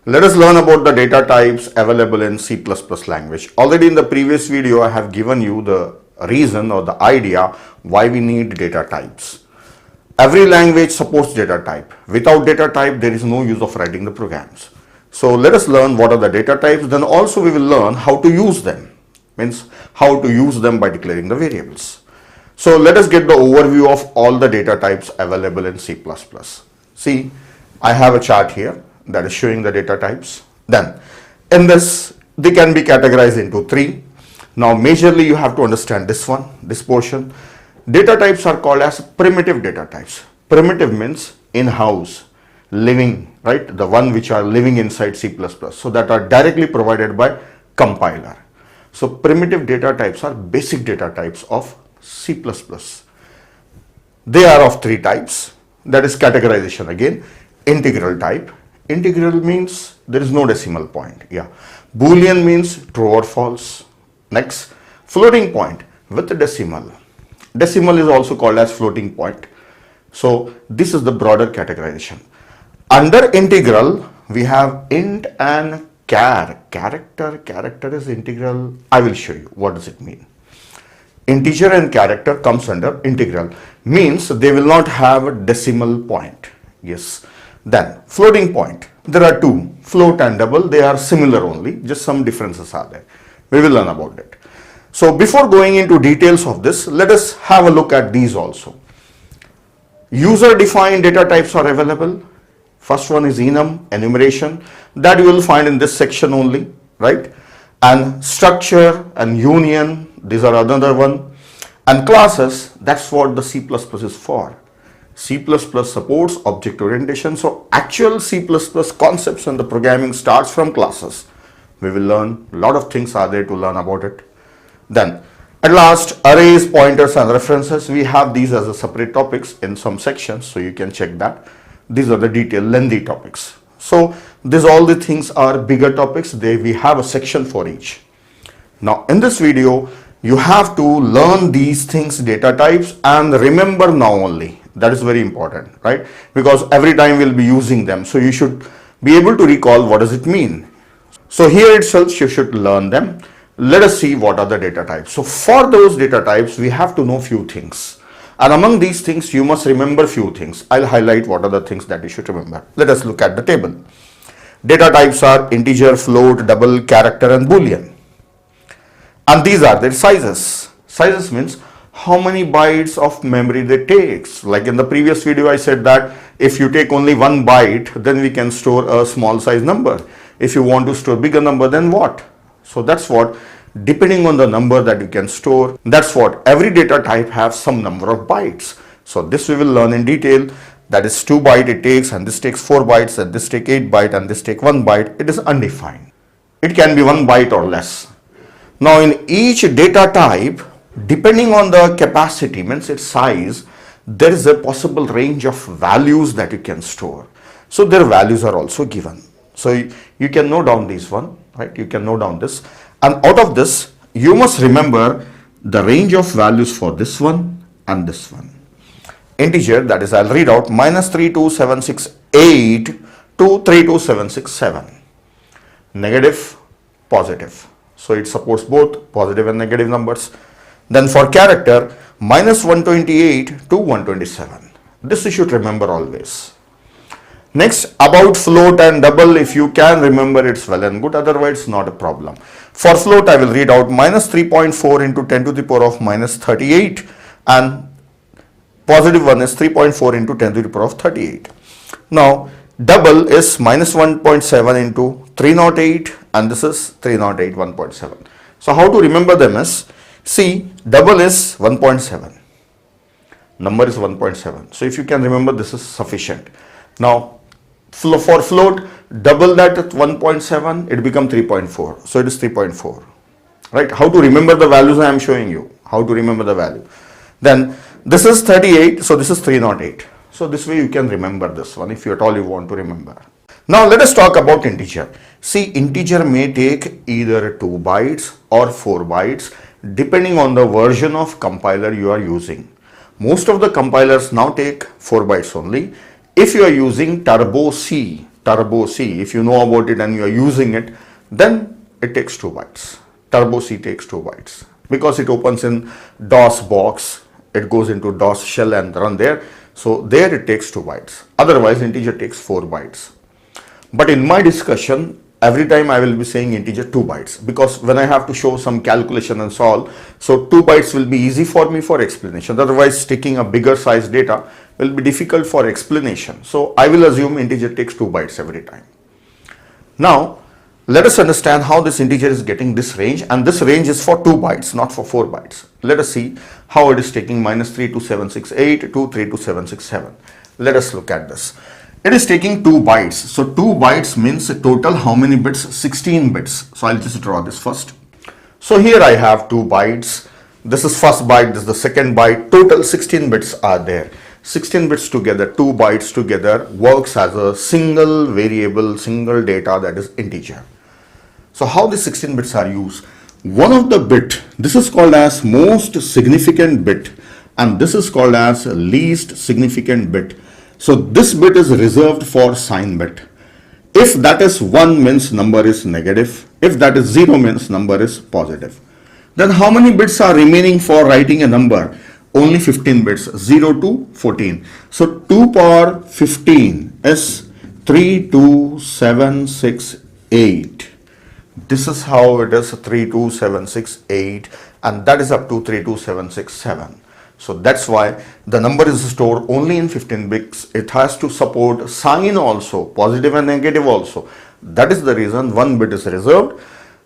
Let us learn about the data types available in C++ language. Already in the previous video, I have given you the reason or the idea why we need data types. Every language supports data type. Without data type, there is no use of writing the programs. So let us learn what are the data types. Then also we will learn how to use them. Means how to use them by declaring the variables. So let us get the overview of all the data types available in C++. See, I have a chart here that is showing the data types. Then in this, they can be categorized into three. Now majorly you have to understand this one, this portion. Data types are called as primitive data types. Primitive means in-house, living, right? The one which are living inside C++. So that are directly provided by compiler. So primitive data types are basic data types of C++. They are of three types. That is categorization again. Integral type. Integral means there is no decimal point. Yeah. Boolean means true or false. Next, floating point with a decimal. Decimal is also called as floating point. So this is the broader categorization. Under integral, we have int and char. Character is integral. I will show you what does it mean. Integer and character comes under integral. Means they will not have a decimal point. Yes. Then floating point. There are two, float and double. They are similar only. Just some differences are there. We will learn about it. So before going into details of this, let us have a look at these also. User defined data types are available. First one is enum, enumeration, that you will find in this section only, right? And structure and union, these are another one. And classes, that's what the C++ is for. C++ supports object orientation. So actual C++ concepts and the programming starts from classes. We will learn a lot of things are there to learn about it. Then at last, arrays, pointers and references. We have these as a separate topics in some sections, so you can check that. These are the detailed lengthy topics. So these all the things are bigger topics. We have a section for each. Now in this video, you have to learn these things, data types, and remember now only. That is very important, right? Because every time we'll be using them. So you should be able to recall what does it mean. So here itself you should learn them. Let us see what are the data types. So for those data types, we have to know few things. And among these things, you must remember few things. I'll highlight what are the things that you should remember. Let us look at the table. Data types are integer, float, double, character and boolean. And these are their sizes. Sizes means how many bytes of memory they takes. Like in the previous video, I said that if you take only 1 byte, then we can store a small size number. If you want to store bigger number, then what? So that's what, depending on the number that you can store, that's what every data type has some number of bytes. So this we will learn in detail. That is 2 byte it takes, and this takes 4 bytes, and this take 8 byte, and this take 1 byte. It is undefined. It can be 1 byte or less. Now in each data type, depending on the capacity, means its size, there is a possible range of values that you can store. So their values are also given. So you can note down this one, right? You can note down this. And out of this, you must remember the range of values for this one and this one. Integer, that is, I'll read out, -32768 to 32767. Negative, positive. So it supports both positive and negative numbers. Then for character, -128 to 127. This you should remember always. Next, about float and double, if you can remember, it's well and good, otherwise not a problem. For float, I will read out -3.4 into 10 to the power of -38, and positive one is 3.4 into 10 to the power of 38. Now, double is -1.7 into 308, and this is 308 1.7. So how to remember them is, see, double is 1.7. Number is 1.7. So if you can remember, this is sufficient. Now, for float, double that at 1.7, it becomes 3.4. So it is 3.4. Right? How to remember the values I am showing you. How to remember the value. Then this is 38. So this is 308. So this way you can remember this one if you at all you want to remember. Now let us talk about integer. See, integer may take either 2 bytes or 4 bytes depending on the version of compiler you are using. Most of the compilers now take 4 bytes only. If you are using Turbo C Turbo C, if you know about it and you are using it, then it takes 2 bytes. Turbo C takes 2 bytes because it opens in DOS box, it goes into DOS shell and run there. So there it takes 2 bytes. Otherwise integer takes 4 bytes. But in my discussion, every time I will be saying integer 2 bytes, because when I have to show some calculation and solve, so 2 bytes will be easy for me for explanation. Otherwise taking a bigger size data will be difficult for explanation. So I will assume integer takes 2 bytes every time. Now let us understand how this integer is getting this range, and this range is for 2 bytes, not for 4 bytes. Let us see how it is taking -32768 to 32767. Let us look at this. It is taking 2 bytes. So 2 bytes means total how many bits? 16 bits. So I'll just draw this first. So here I have 2 bytes. This is first byte, this is the second byte. Total 16 bits are there. 16 bits together, 2 bytes together works as a single variable, single data, that is integer. So how the 16 bits are used? One of the bit, this is called as most significant bit, and this is called as least significant bit. So this bit is reserved for sign bit. If that is 1 means number is negative. If that is 0 means number is positive. Then how many bits are remaining for writing a number? Only 15 bits, 0 to 14. So 2 power 15 is 32768. This is how it is, 32768, and that is up to 32767. So that's why the number is stored only in 15 bits. It has to support sign also, positive and negative also. That is the reason 1 bit is reserved.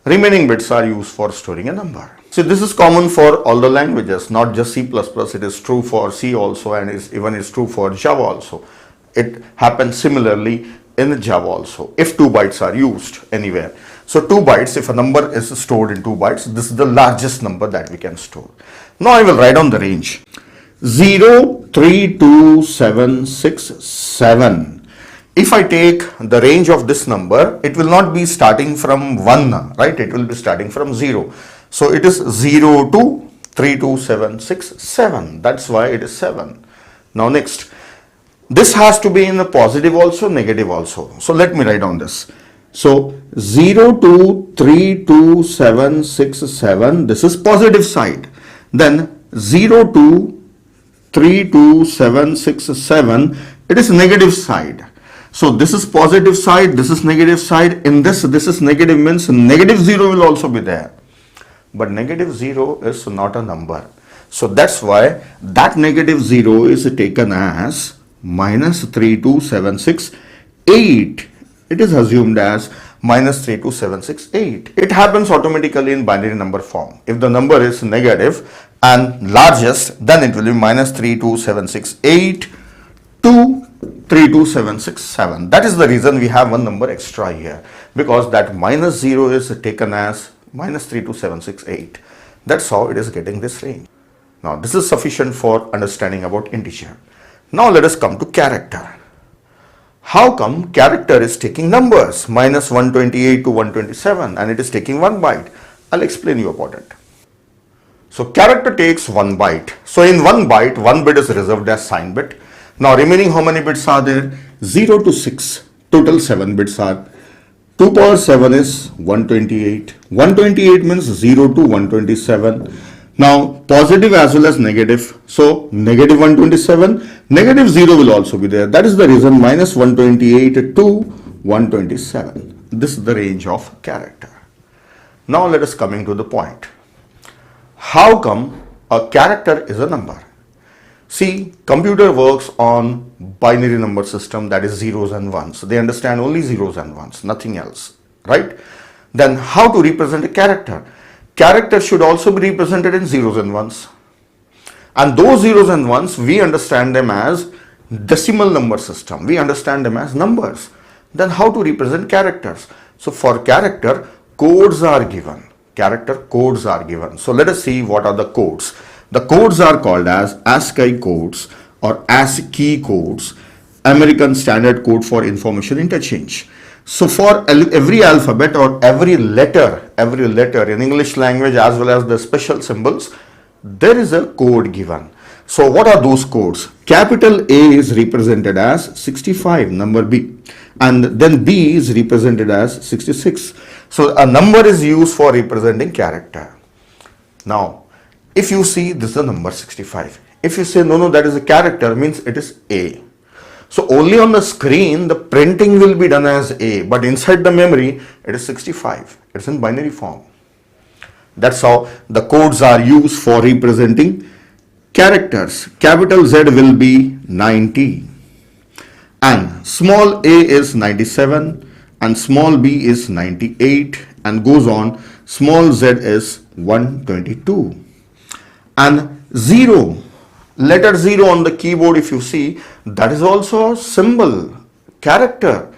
Remaining bits are used for storing a number. So this is common for all the languages, not just C++. It is true for C also, and even is true for Java also. It happens similarly in Java also, if 2 bytes are used anywhere. So 2 bytes, if a number is stored in 2 bytes, this is the largest number that we can store. Now I will write down the range. 03277. If I take the range of this number, it will not be starting from 1, right? It will be starting from 0. So it is 0 to 32767. That's why it is 7. Now next, this has to be in a positive also, negative also. So let me write down this. So 0 to 32767, this is positive side. Then 0 to 32767, it is negative side. So this is positive side, this is negative side. In this is negative, means negative 0 will also be there. But negative 0 is not a number. So that's why that negative 0 is taken as -32768. It is assumed as -32768. It happens automatically in binary number form. If the number is negative and largest, then it will be -32768 to 32767. That is the reason we have one number extra here, because that -0 is taken as -32768. That's how it is getting this range. Now this is sufficient for understanding about integer. Now let us come to character. How come character is taking numbers -128 to 127 and it is taking 1 byte? I'll explain you about it. So character takes 1 byte. So in 1 byte, 1 bit is reserved as sign bit. Now remaining how many bits are there? 0 to 6. Total 7 bits are. 2 power 7 is 128. 128 means 0 to 127. Now positive as well as negative. So negative 127, negative 0 will also be there. That is the reason -128 to 127. This is the range of character. Now let us coming to the point. How come a character is a number? See, computer works on binary number system, that is zeros and ones. They understand only zeros and ones, nothing else, right? Then how to represent a character? Character should also be represented in zeros and ones. And those zeros and ones, we understand them as decimal number system. We understand them as numbers. Then how to represent characters? So for character, codes are given. Character codes are given. So let us see what are the codes. The codes are called as ASCII codes or ASCII codes, American Standard Code for Information Interchange. So for every alphabet or every letter in English language as well as the special symbols, there is a code given. So what are those codes? Capital A is represented as 65, number B. and then B is represented as 66. So a number is used for representing character. Now, if you see this is the number 65. If you say no, that is a character, means it is A. So only on the screen the printing will be done as A, but inside the memory it is 65. It's in binary form. That's how the codes are used for representing characters. Capital Z will be 90 and small a is 97 and small b is 98 and goes on. Small z is 122 and 0, letter 0 on the keyboard, if you see, that is also a symbol, character.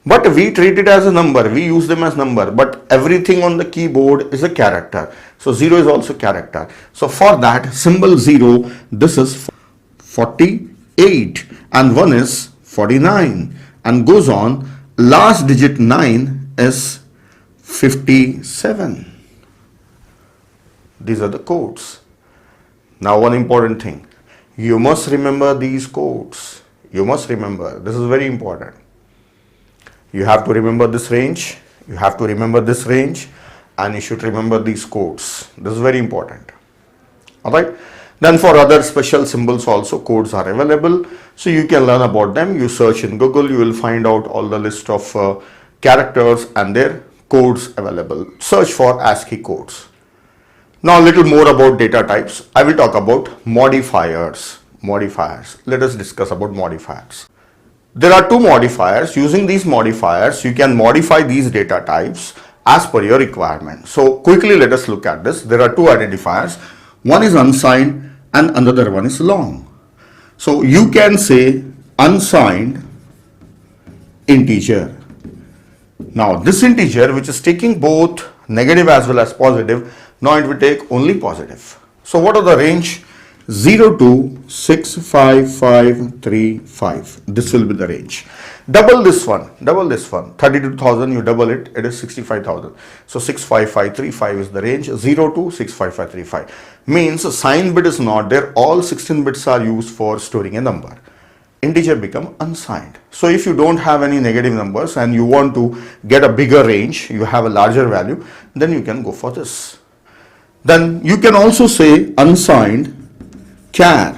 But we treat it as a number, we use them as number, but everything on the keyboard is a character. So 0 is also character. So for that symbol 0, this is 48 and 1 is 49 and goes on. Last digit 9 is 57. These are the codes. Now one important thing, you must remember these codes. You must remember, this is very important. You have to remember this range, you have to remember this range, and you should remember these codes. This is very important. Alright. Then for other special symbols also codes are available. So you can learn about them. You search in Google, you will find out all the list of characters and their codes available. Search for ASCII codes. Now a little more about data types. I will talk about modifiers. Let us discuss about modifiers. There are two modifiers. Using these modifiers, you can modify these data types as per your requirement. So quickly let us look at this. There are two identifiers. One is unsigned and another one is long. So you can say unsigned integer. Now this integer, which is taking both negative as well as positive, now it will take only positive. So what are the range? 0 to 65535. This will be the range. Double this one, 32,000, you double it, it is 65,000. So 65535 is the range. 0 to 65535 means a signed bit is not there. All 16 bits are used for storing a number. Integer become unsigned. So if you don't have any negative numbers and you want to get a bigger range, you have a larger value, then you can go for this. Then you can also say unsigned char.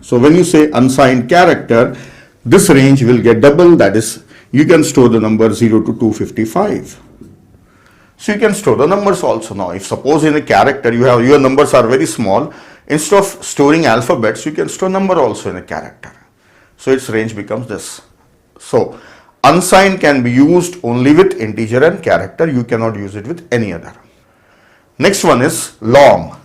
So when you say unsigned character, this range will get double, that is you can store the number 0 to 255. So you can store the numbers also. Now if suppose in a character you have your numbers are very small, instead of storing alphabets you can store number also in a character. So its range becomes this. So unsigned can be used only with integer and character, you cannot use it with any other. Next one is long.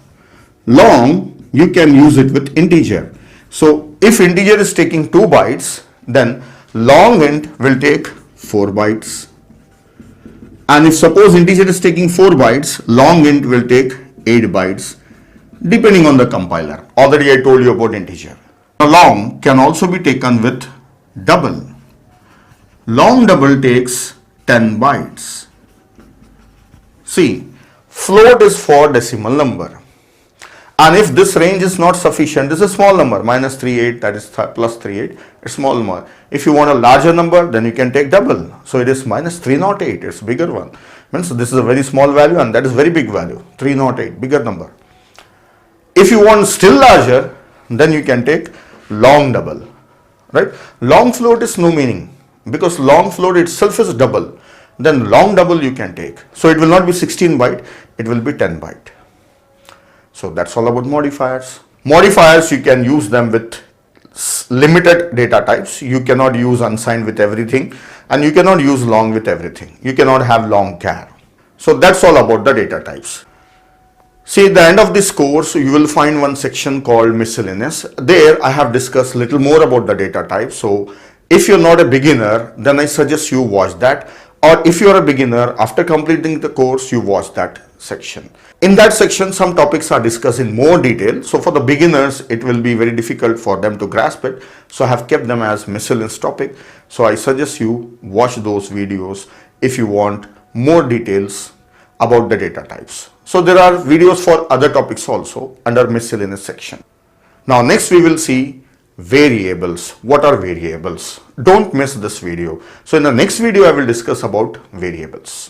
Long you can use it with integer. So if integer is taking 2 bytes, then long int will take 4 bytes. And if suppose integer is taking 4 bytes, long int will take 8 bytes, depending on the compiler. Already I told you about integer. Now long can also be taken with double. Long double takes 10 bytes. See, float is for decimal number. And if this range is not sufficient, this is a small number, minus 38, that is plus 38, it's small number. If you want a larger number, then you can take double. So it is minus 308, it's bigger one. Means this is a very small value and that is very big value, 308, bigger number. If you want still larger, then you can take long double, right? Long float is no meaning because long float itself is double. Then long double you can take. So it will not be 16 byte, it will be 10 byte. So that's all about modifiers. Modifiers, you can use them with limited data types. You cannot use unsigned with everything and you cannot use long with everything. You cannot have long char. So that's all about the data types. See, at the end of this course, you will find one section called miscellaneous. There I have discussed little more about the data types. So if you're not a beginner, then I suggest you watch that. Or if you're a beginner, after completing the course, you watch that section. In that section, some topics are discussed in more detail. So for the beginners, it will be very difficult for them to grasp it. So I have kept them as miscellaneous topic. So I suggest you watch those videos if you want more details about the data types. So there are videos for other topics also under miscellaneous section. Now next we will see Variables. What are variables? Don't miss this video. So in the next video, I will discuss about variables.